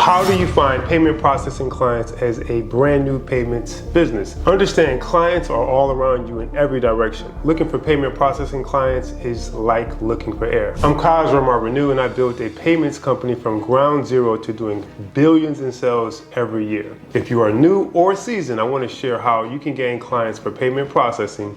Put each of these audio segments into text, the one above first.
How do you find payment processing clients as a brand new payments business? Understand, clients are all around you in every direction. Looking for payment processing clients is like looking for air. I'm Kaz Ramar Renew, and I built a payments company from ground zero to doing billions in sales every year. If you are new or seasoned, I want to share how you can gain clients for payment processing,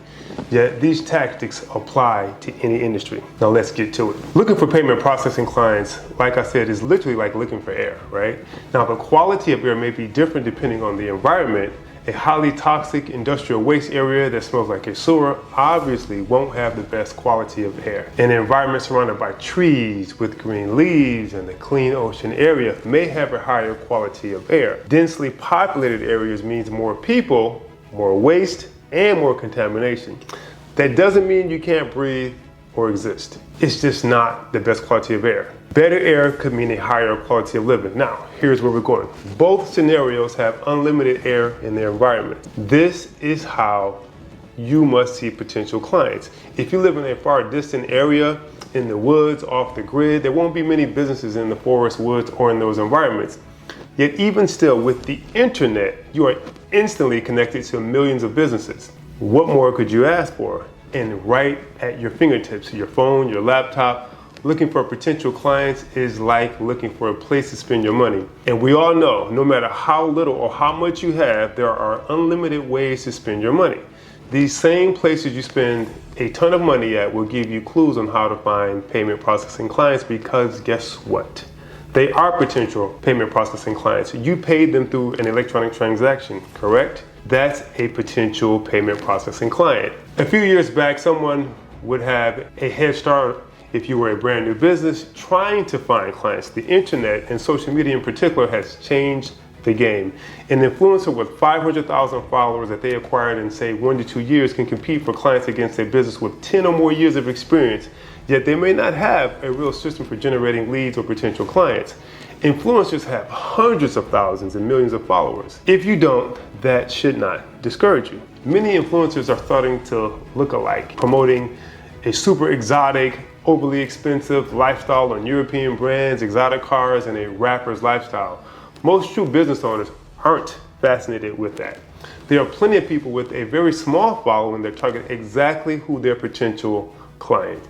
yet these tactics apply to any industry. Now let's get to it. Looking for payment processing clients, like I said, is literally like looking for air, right? Now, the quality of air may be different depending on the environment. A highly toxic industrial waste area that smells like a sewer obviously won't have the best quality of air. An environment surrounded by trees with green leaves and a clean ocean area may have a higher quality of air. Densely populated areas means more people, more waste, and more contamination. That doesn't mean you can't breathe or exist. It's just not the best quality of air. Better air could mean a higher quality of living. Now, here's where we're going. Both scenarios have unlimited air in their environment. This is how you must see potential clients. If you live in a far distant area, in the woods, off the grid, there won't be many businesses in the forest, woods, or in those environments. Yet even still, with the internet, you are instantly connected to millions of businesses. What more could you ask for? And right at your fingertips, your phone, your laptop. Looking for potential clients is like looking for a place to spend your money. And we all know, no matter how little or how much you have, there are unlimited ways to spend your money. These same places you spend a ton of money at will give you clues on how to find payment processing clients, because guess what? They are potential payment processing clients. You paid them through an electronic transaction, correct? That's a potential payment processing client. A few years back, someone would have a head start if you were a brand new business trying to find clients. The internet and social media in particular has changed the game. An influencer with 500,000 followers that they acquired in, say, 1 to 2 years can compete for clients against a business with 10 or more years of experience, yet they may not have a real system for generating leads or potential clients. Influencers have hundreds of thousands and millions of followers. If you don't, that should not discourage you. Many influencers are starting to look alike, promoting a super exotic, overly expensive lifestyle on European brands, exotic cars, and a rapper's lifestyle. Most true business owners aren't fascinated with that. There are plenty of people with a very small following that target exactly who their potential client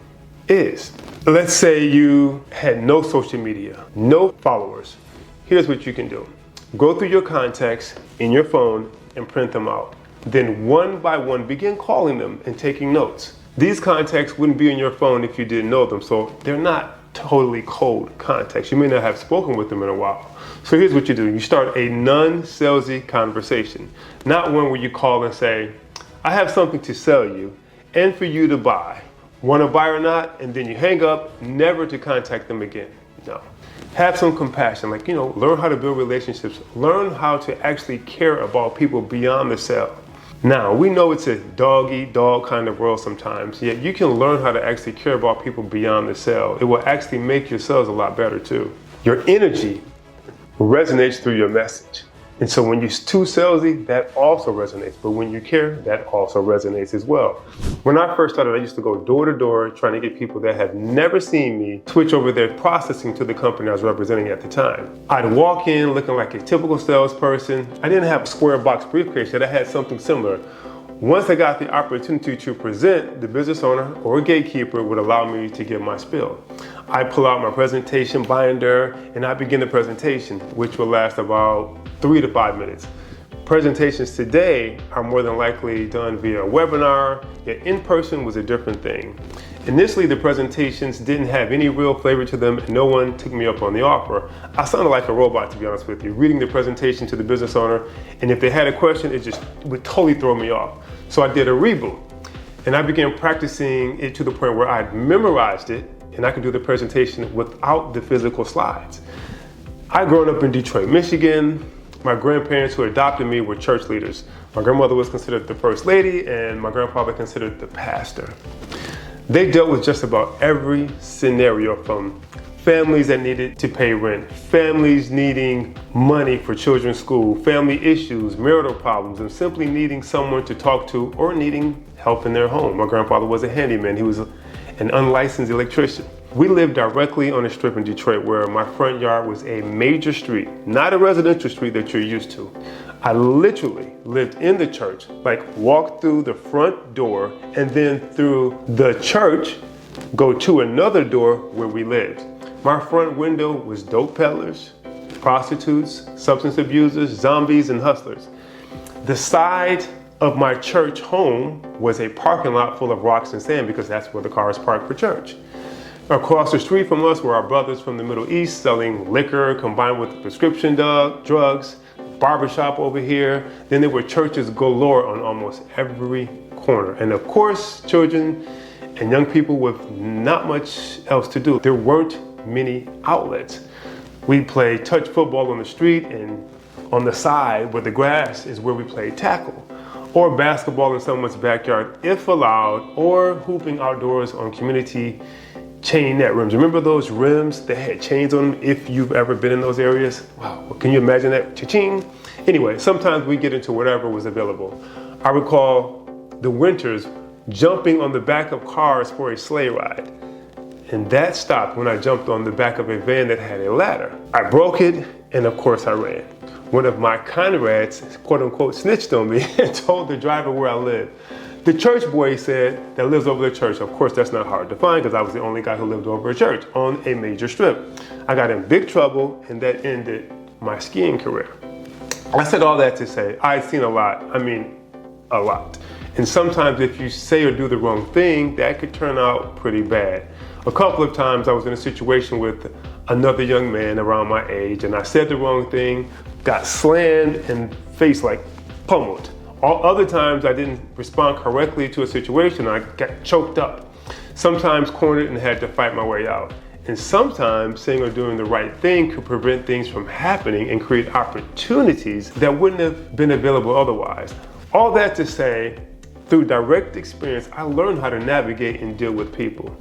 is. Let's say you had no social media, no followers. Here's what you can do. Go through your contacts in your phone and print them out. Then one by one, begin calling them and taking notes. These contacts wouldn't be in your phone if you didn't know them, so they're not totally cold contacts. You may not have spoken with them in a while. So here's what you do. You start a non-salesy conversation, not one where you call and say, I have something to sell you and for you to buy. Want to buy or not? And then you hang up, never to contact them again. No. Have some compassion, learn how to build relationships. Learn how to actually care about people beyond the sale. Now, we know it's a dog-eat-dog kind of world sometimes, yet you can learn how to actually care about people beyond the sale. It will actually make your sales a lot better too. Your energy resonates through your message. And so when you're too salesy, that also resonates. But when you care, that also resonates as well. When I first started, I used to go door to door trying to get people that have never seen me switch over their processing to the company I was representing at the time. I'd walk in looking like a typical salesperson. I didn't have a square box briefcase, yet I had something similar. Once I got the opportunity to present, the business owner or gatekeeper would allow me to give my spiel. I pull out my presentation binder and I begin the presentation, which will last about 3 to 5 minutes. Presentations today are more than likely done via webinar, yet in person was a different thing. Initially, the presentations didn't have any real flavor to them and no one took me up on the offer. I sounded like a robot, to be honest with you, reading the presentation to the business owner, and if they had a question, it just would totally throw me off. So I did a reboot, and I began practicing it to the point where I'd memorized it and I could do the presentation without the physical slides. I'd grown up in Detroit, Michigan. My grandparents who adopted me were church leaders. My grandmother was considered the first lady and my grandfather considered the pastor. They dealt with just about every scenario, from families that needed to pay rent, families needing money for children's school, family issues, marital problems, and simply needing someone to talk to or needing help in their home. My grandfather was a handyman. He was an unlicensed electrician. We lived directly on a strip in Detroit where my front yard was a major street, not a residential street that you're used to. I literally lived in the church, like walk through the front door and then through the church, go to another door where we lived. My front window was dope peddlers, prostitutes, substance abusers, zombies, and hustlers. The side of my church home was a parking lot full of rocks and sand because that's where the cars parked for church. Across the street from us were our brothers from the Middle East selling liquor combined with prescription drugs, barbershop over here. Then there were churches galore on almost every corner. And of course, children and young people with not much else to do. There weren't many outlets. We played touch football on the street, and on the side where the grass is where we played tackle, or basketball in someone's backyard if allowed, or hooping outdoors on community chain net rims. Remember those rims that had chains on them if you've ever been in those areas? Wow, can you imagine that? Cha-ching. Anyway, sometimes we get into whatever was available. I recall the winters jumping on the back of cars for a sleigh ride. And that stopped when I jumped on the back of a van that had a ladder. I broke it, and of course I ran. One of my comrades, quote unquote, snitched on me and told the driver where I lived. The church boy said that lives over the church. Of course, that's not hard to find because I was the only guy who lived over a church on a major strip. I got in big trouble, and that ended my skiing career. I said all that to say I'd seen a lot. I mean, a lot. And sometimes if you say or do the wrong thing, that could turn out pretty bad. A couple of times I was in a situation with another young man around my age, and I said the wrong thing, got slammed and face like pummeled. All other times I didn't respond correctly to a situation, I got choked up. Sometimes cornered and had to fight my way out. And sometimes saying or doing the right thing could prevent things from happening and create opportunities that wouldn't have been available otherwise. All that to say, through direct experience, I learned how to navigate and deal with people.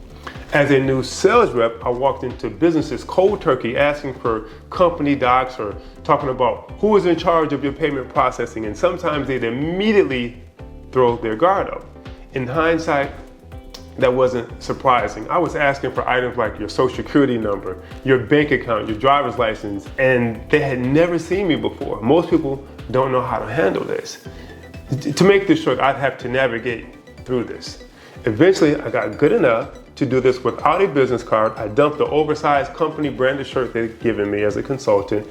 As a new sales rep, I walked into businesses cold turkey asking for company docs or talking about who is in charge of your payment processing, and sometimes they'd immediately throw their guard up. In hindsight, that wasn't surprising. I was asking for items like your social security number, your bank account, your driver's license, and they had never seen me before. Most people don't know how to handle this. To make this short, I'd have to navigate through this. Eventually, I got good enough to do this without a business card. I dumped the oversized company branded shirt they'd given me as a consultant,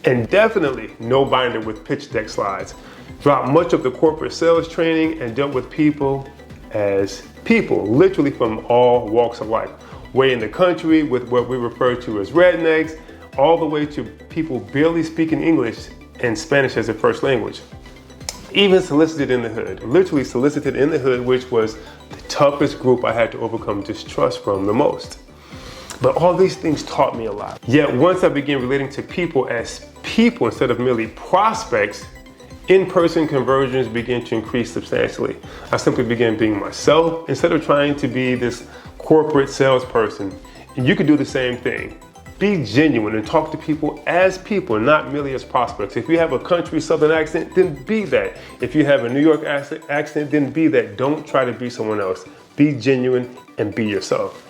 and definitely no binder with pitch deck slides. Dropped much of the corporate sales training and dealt with people as people, literally from all walks of life. Way in the country with what we refer to as rednecks, all the way to people barely speaking English and Spanish as their first language. Even solicited in the hood, literally solicited in the hood, which was the toughest group I had to overcome distrust from the most. But all these things taught me a lot. Yet once I began relating to people as people instead of merely prospects, in-person conversions began to increase substantially. I simply began being myself instead of trying to be this corporate salesperson. And you could do the same thing. Be genuine and talk to people as people, not merely as prospects. If you have a country southern accent, then be that. If you have a New York accent, then be that. Don't try to be someone else. Be genuine and be yourself.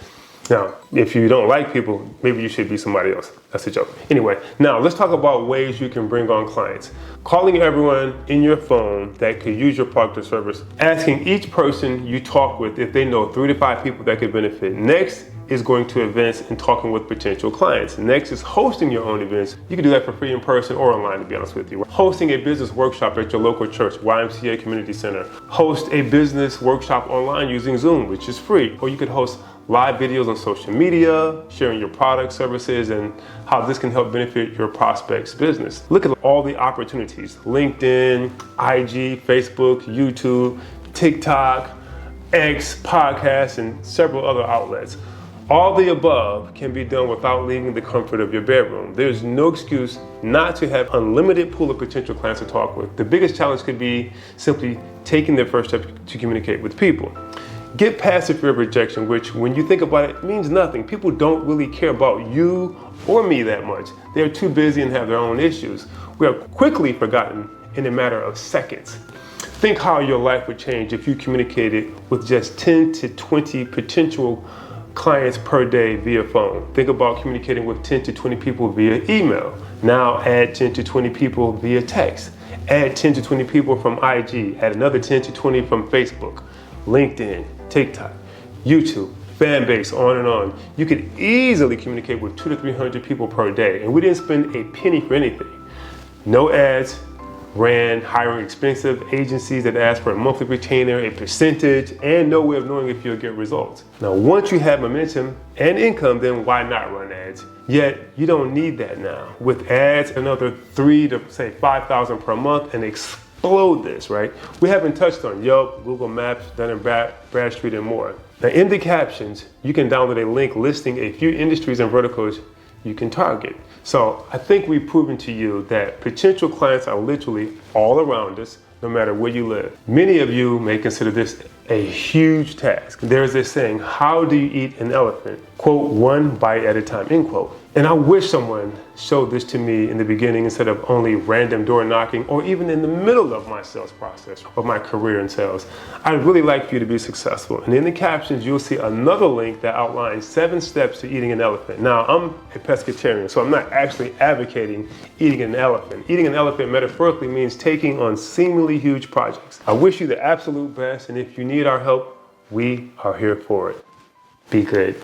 Now, if you don't like people, maybe you should be somebody else. That's a joke. Anyway, now let's talk about ways you can bring on clients. Calling everyone in your phone that could use your product or service. Asking each person you talk with if they know 3 to 5 people that could benefit. Next is going to events and talking with potential clients. Next is hosting your own events. You can do that for free in person or online, to be honest with you. Hosting a business workshop at your local church, YMCA Community Center. Host a business workshop online using Zoom, which is free. Or you could host live videos on social media, sharing your products, services, and how this can help benefit your prospect's business. Look at all the opportunities: LinkedIn, IG, Facebook, YouTube, TikTok, X, podcasts, and several other outlets. All the above can be done without leaving the comfort of your bedroom. There's no excuse not to have unlimited pool of potential clients to talk with. The biggest challenge could be simply taking the first step to communicate with people. Get past the fear of rejection, which when you think about it, means nothing. People don't really care about you or me that much. They're too busy and have their own issues. We are quickly forgotten in a matter of seconds. Think how your life would change if you communicated with just 10 to 20 potential clients per day via phone. Think about communicating with 10 to 20 people via email. Now add 10 to 20 people via text. Add 10 to 20 people from IG. Add another 10 to 20 from Facebook, LinkedIn, TikTok, YouTube, fan base, on and on. You could easily communicate with 200 to 300 people per day, and we didn't spend a penny for anything. No ads, ran hiring expensive agencies that ask for a monthly retainer, a percentage, and no way of knowing if you'll get results. Now, once you have momentum and income, then why not run ads? Yet, you don't need that now. With ads, another 3 to say 5,000 per month, and explode this, right? We haven't touched on Yelp, Google Maps, Dun & Bradstreet, and more. Now, in the captions, you can download a link listing a few industries and verticals you can target. So I think we've proven to you that potential clients are literally all around us, no matter where you live. Many of you may consider this a huge task. There's this saying, how do you eat an elephant? Quote, one bite at a time, end quote. And I wish someone showed this to me in the beginning instead of only random door knocking or even in the middle of my sales process of my career in sales. I'd really like for you to be successful. And in the captions, you'll see another link that outlines 7 steps to eating an elephant. Now, I'm a pescatarian, so I'm not actually advocating eating an elephant. Eating an elephant metaphorically means taking on seemingly huge projects. I wish you the absolute best, and if you need our help, we are here for it. Be good.